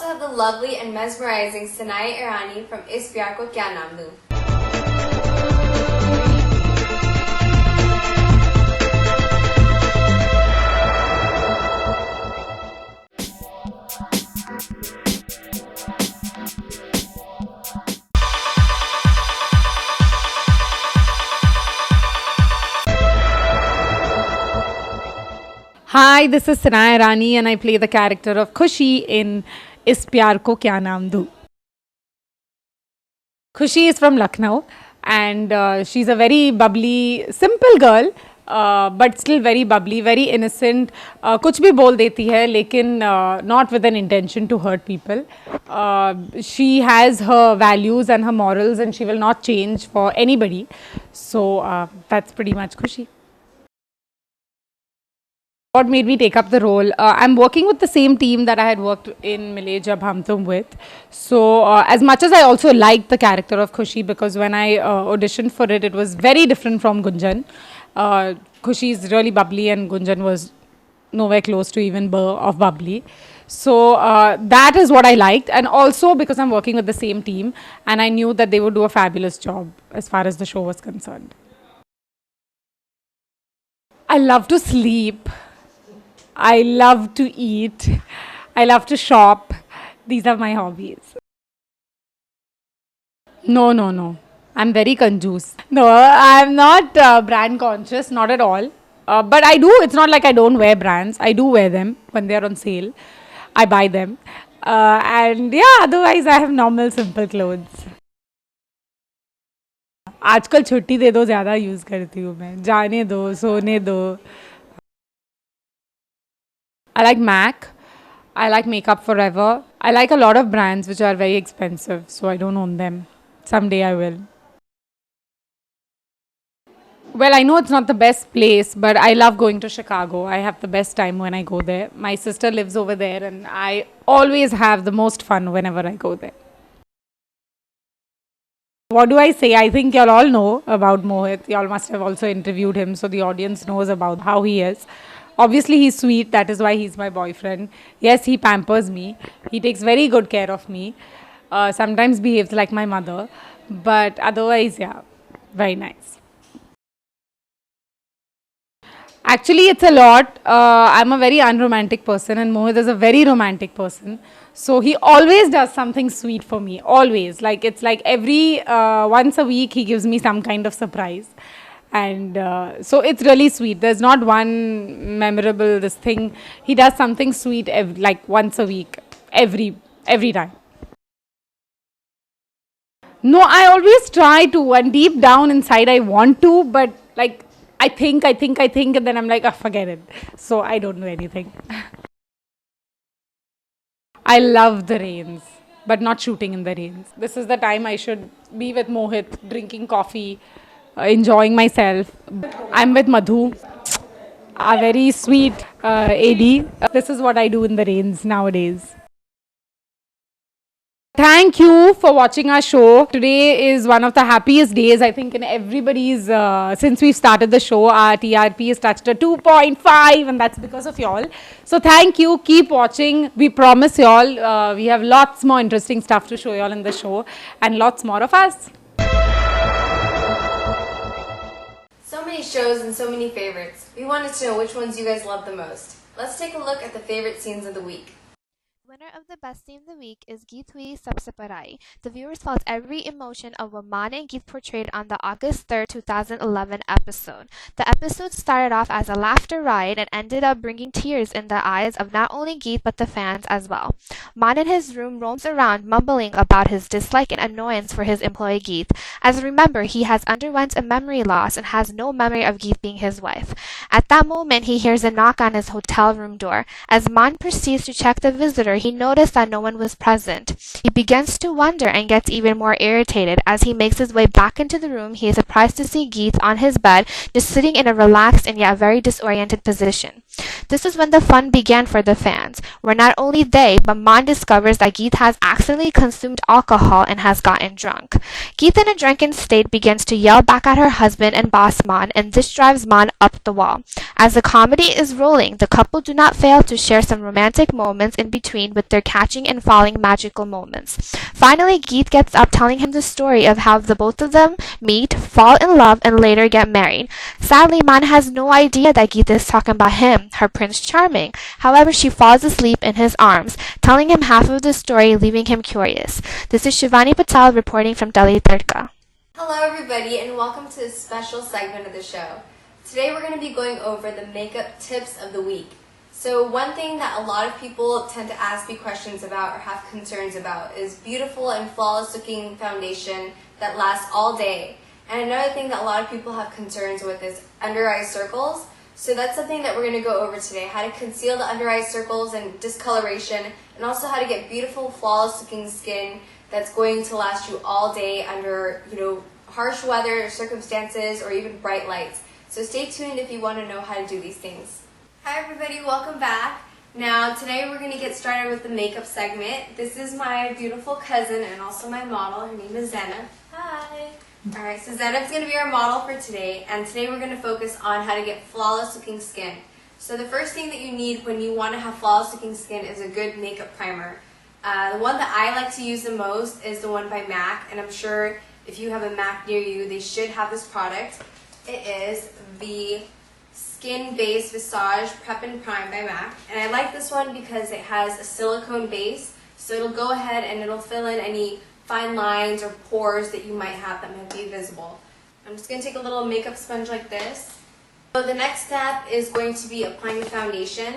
also have the lovely and mesmerizing Sanai Irani from Is Pyar Ko Kya Naam Do. Hi, this is Sanai Rani and I play the character of Khushi in Is Pyar Ko Kya Naam Do. Khushi is from Lucknow and she's a very bubbly, simple girl, but still very bubbly, very innocent. कुछ भी बोल देती है लेकिन not with an intention to hurt people. She has her values and her morals and she will not change for anybody. So that's pretty much Khushi. What made me take up the role? I'm working with the same team that I had worked in Mile Jab Hum Tum with. So as much as I also liked the character of Khushi, because when I auditioned for it, it was very different from Gunjan. Khushi is really bubbly and Gunjan was nowhere close to even of bubbly. So that is what I liked, and also because I'm working with the same team and I knew that they would do a fabulous job as far as the show was concerned. I love to sleep. I love to eat. I love to shop. These are my hobbies. No. I'm very conjuice. No, I'm not brand conscious, not at all. But I do. It's not like I don't wear brands. I do wear them when they're on sale. I buy them. And yeah, otherwise I have normal, simple clothes. आजकल छुट्टी दे दो ज़्यादा use करती हूँ मैं. जाने दो, सोने दो. I like MAC. I like Makeup Forever. I like a lot of brands which are very expensive, so I don't own them. Someday I will. Well, I know it's not the best place, but I love going to Chicago. I have the best time when I go there. My sister lives over there, and I always have the most fun whenever I go there. What do I say? I think y'all all know about Mohit. Y'all must have also interviewed him, so the audience knows about how he is. Obviously, he's sweet. That is why he's my boyfriend. Yes, he pampers me. He takes very good care of me. Sometimes behaves like my mother. But otherwise, yeah, very nice. Actually, it's a lot. I'm a very unromantic person and Mohit is a very romantic person. So he always does something sweet for me. Always. Like it's like every once a week he gives me some kind of surprise. And so it's really sweet. There's not one memorable this thing. He does something sweet like once a week, every time. No, I always try to, and deep down inside I want to, but like I think, and then I'm like, oh, forget it. So I don't do anything. I love the rains, but not shooting in the rains. This is the time I should be with Mohit, drinking coffee, enjoying myself. I'm with Madhu, a very sweet AD. This is what I do in the rains nowadays. Thank you for watching our show. Today is one of the happiest days, I think, in everybody's, since we've started the show. Our TRP has touched a 2.5 and that's because of y'all. So thank you. Keep watching. We promise y'all we have lots more interesting stuff to show y'all in the show and lots more of us. So many shows and so many favorites. We wanted to know which ones you guys love the most. Let's take a look at the favorite scenes of the week. Winner of the best scene of the week is Geet Hui Sabse Parai. The viewers felt every emotion of what Man and Geet portrayed on the August 3rd, 2011 episode. The episode started off as a laughter riot and ended up bringing tears in the eyes of not only Geet but the fans as well. Man in his room roams around mumbling about his dislike and annoyance for his employee Geet. As remember, he has underwent a memory loss and has no memory of Geet being his wife. At that moment, he hears a knock on his hotel room door. As Man proceeds to check the visitor, he noticed that no one was present. He begins to wonder and gets even more irritated. As he makes his way back into the room, he is surprised to see Geet on his bed, just sitting in a relaxed and yet very disoriented position. This is when the fun began for the fans, where not only they, but Man discovers that Geet has accidentally consumed alcohol and has gotten drunk. Geet in a drunken state begins to yell back at her husband and boss Man, and this drives Man up the wall. As the comedy is rolling, the couple do not fail to share some romantic moments in between with their catching and falling magical moments. Finally, Geet gets up telling him the story of how the both of them meet, fall in love, and later get married. Sadly, Mana has no idea that Geet is talking about him, her Prince Charming. However, she falls asleep in his arms, telling him half of the story, leaving him curious. This is Shivani Patel reporting from Telly Tadka. Hello everybody and welcome to this special segment of the show. Today we're going to be going over the makeup tips of the week. So one thing that a lot of people tend to ask me questions about or have concerns about is beautiful and flawless looking foundation that lasts all day. And another thing that a lot of people have concerns with is under eye circles. So that's something that we're going to go over today, how to conceal the under eye circles and discoloration, and also how to get beautiful flawless looking skin that's going to last you all day under, harsh weather circumstances or even bright lights. So stay tuned if you want to know how to do these things. Hi everybody, welcome back. Now today we're going to get started with the makeup segment. This is my beautiful cousin and also my model. Her name is Zena. Hi. Alright, so Zena's going to be our model for today, and today we're going to focus on how to get flawless looking skin. So the first thing that you need when you want to have flawless looking skin is a good makeup primer. The one that I like to use the most is the one by MAC, and I'm sure if you have a MAC near you, they should have this product. It is the Skin-Based Visage Prep and Prime by MAC, and I like this one because it has a silicone base, so it'll go ahead and it'll fill in any fine lines or pores that you might have that might be visible. I'm just going to take a little makeup sponge like this. So the next step is going to be applying the foundation.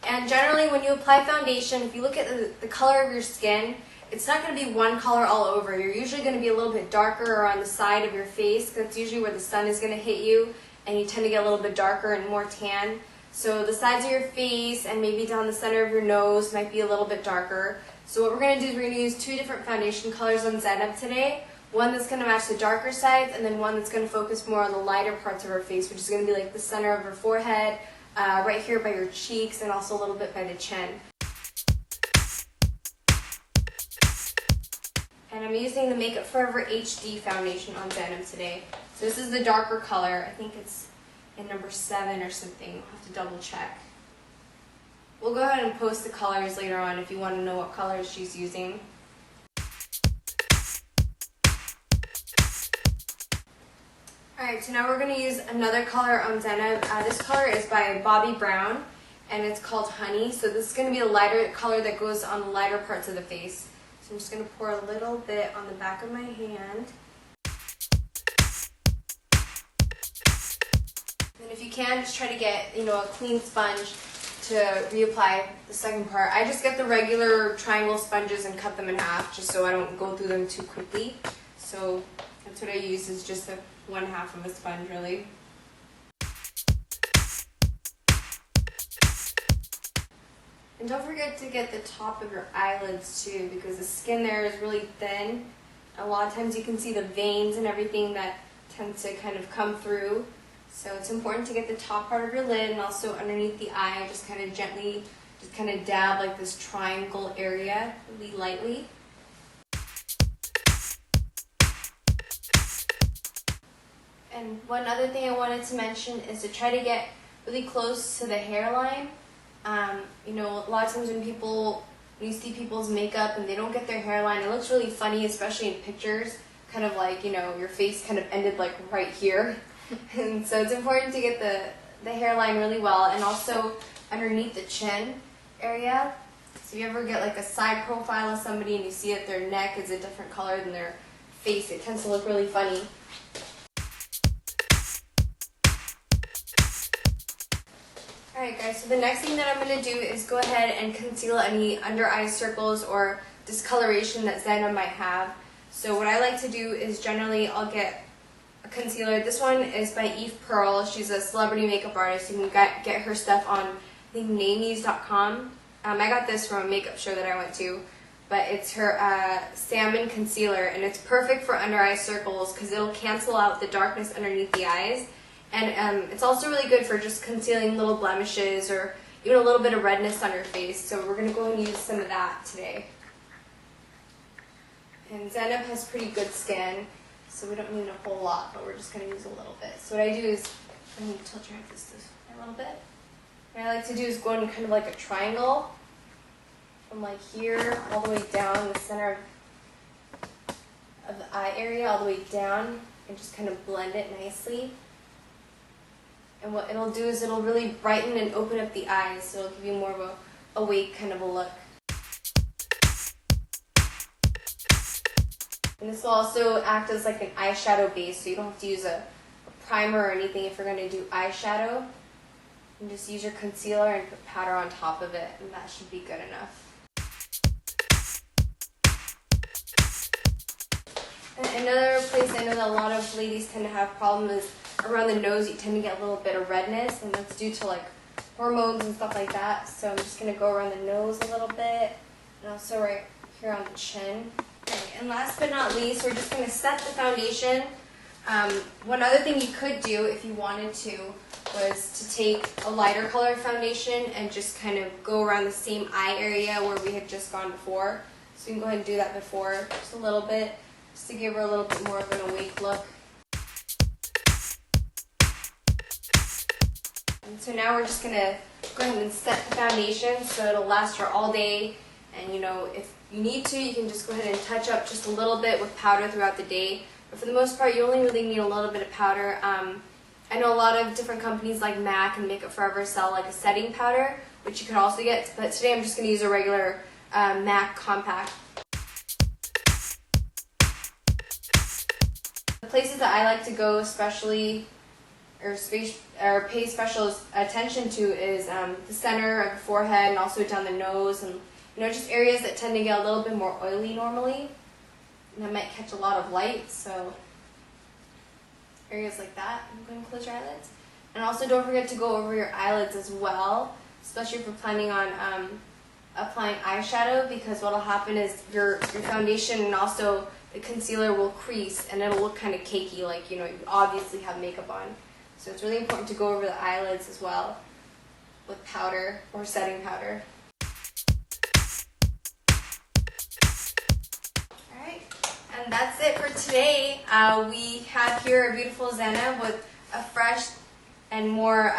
And generally when you apply foundation, if you look at the color of your skin, it's not going to be one color all over. You're usually going to be a little bit darker or on the side of your face. That's usually where the sun is going to hit you, and you tend to get a little bit darker and more tan. So the sides of your face and maybe down the center of your nose might be a little bit darker. So what we're going to do is we're going to use two different foundation colors on Zena today. One that's going to match the darker sides, and then one that's going to focus more on the lighter parts of her face, which is going to be like the center of her forehead, right here by your cheeks, and also a little bit by the chin. And I'm using the Makeup Forever HD foundation on Zena today. So this is the darker color. I think it's in number 7 or something. I'll have to double check. We'll go ahead and post the colors later on if you want to know what colors she's using. Alright, so now we're going to use another color on Zena. This color is by Bobbi Brown, and it's called Honey. So this is going to be a lighter color that goes on the lighter parts of the face. So I'm just going to pour a little bit on the back of my hand. And if you can, just try to get, a clean sponge to reapply the second part. I just get the regular triangle sponges and cut them in half just so I don't go through them too quickly. So that's what I use, is just one half of a sponge really. And don't forget to get the top of your eyelids too, because the skin there is really thin. A lot of times you can see the veins and everything that tend to kind of come through. So it's important to get the top part of your lid and also underneath the eye, just kind of gently, just kind of dab like this triangle area really lightly. And one other thing I wanted to mention is to try to get really close to the hairline. A lot of times when you see people's makeup and they don't get their hairline, it looks really funny, especially in pictures, kind of like, your face kind of ended like right here. And so it's important to get the hairline really well, and also underneath the chin area. So if you ever get like a side profile of somebody and you see that their neck is a different color than their face, it tends to look really funny. Alright guys, so the next thing that I'm going to do is go ahead and conceal any under eye circles or discoloration that Zena might have. So what I like to do is generally I'll get a concealer. This one is by Eve Pearl. She's a celebrity makeup artist. You can get her stuff on, I think, namies.com. I got this from a makeup show that I went to, but it's her Salmon Concealer, and it's perfect for under eye circles because it'll cancel out the darkness underneath the eyes. And it's also really good for just concealing little blemishes or even a little bit of redness on your face. So we're going to go and use some of that today. And Zena has pretty good skin, so we don't need a whole lot, but we're just going to use a little bit. So what I do is, I'm going to tilt your head this a little bit. What I like to do is go in kind of like a triangle. from like here all the way down the center of the eye area, all the way down, and just kind of blend it nicely. And what it'll do is it'll really brighten and open up the eyes, so it'll give you more of a awake kind of a look. And this will also act as like an eyeshadow base, so you don't have to use a primer or anything if you're going to do eyeshadow. And just use your concealer and put powder on top of it, and that should be good enough. And another place I know that a lot of ladies tend to have problems is around the nose. You tend to get a little bit of redness, and that's due to like hormones and stuff like that. So I'm just going to go around the nose a little bit, and also right here on the chin. Okay, and last but not least, we're just going to set the foundation. One other thing you could do if you wanted to was to take a lighter color foundation and just kind of go around the same eye area where we had just gone before. So you can go ahead and do that before, just a little bit, just to give her a little bit more of an awake look. And so now we're just going to go ahead and set the foundation so it'll last her all day. And you know, if you need to, you can just go ahead and touch up just a little bit with powder throughout the day. But for the most part, you only really need a little bit of powder. I know a lot of different companies like MAC and Makeup Forever sell like a setting powder, which you can also get. But today I'm just going to use a regular MAC compact. The places that I like to go especially, or pay special attention to is the center of the forehead and also down the nose, and you know, just areas that tend to get a little bit more oily normally. And that might catch a lot of light, so areas like that. I'm going to close your eyelids. And also don't forget to go over your eyelids as well, especially if you're planning on applying eyeshadow, because what will happen is your foundation and also the concealer will crease and it'll look kind of cakey, like, you know, you obviously have makeup on. So it's really important to go over the eyelids as well with powder or setting powder. And that's it for today. We have here a beautiful Zena with a fresh and more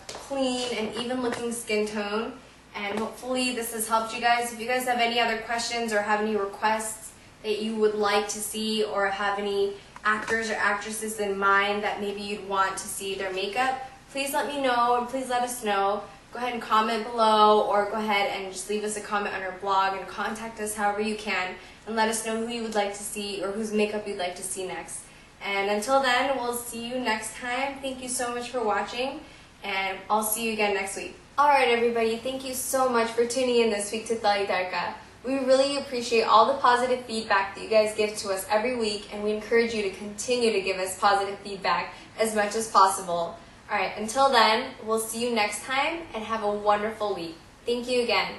clean and even looking skin tone. And hopefully this has helped you guys. If you guys have any other questions or have any requests that you would like to see, or have any actors or actresses in mind that maybe you'd want to see their makeup, please let me know, and please let us know. Go ahead and comment below, or go ahead and just leave us a comment on our blog and contact us however you can, and let us know who you would like to see or whose makeup you'd like to see next. And until then, we'll see you next time. Thank you so much for watching, and I'll see you again next week. Alright everybody, thank you so much for tuning in this week to Telly Tadka. We really appreciate all the positive feedback that you guys give to us every week, and we encourage you to continue to give us positive feedback as much as possible. Alright, until then, we'll see you next time, and have a wonderful week. Thank you again.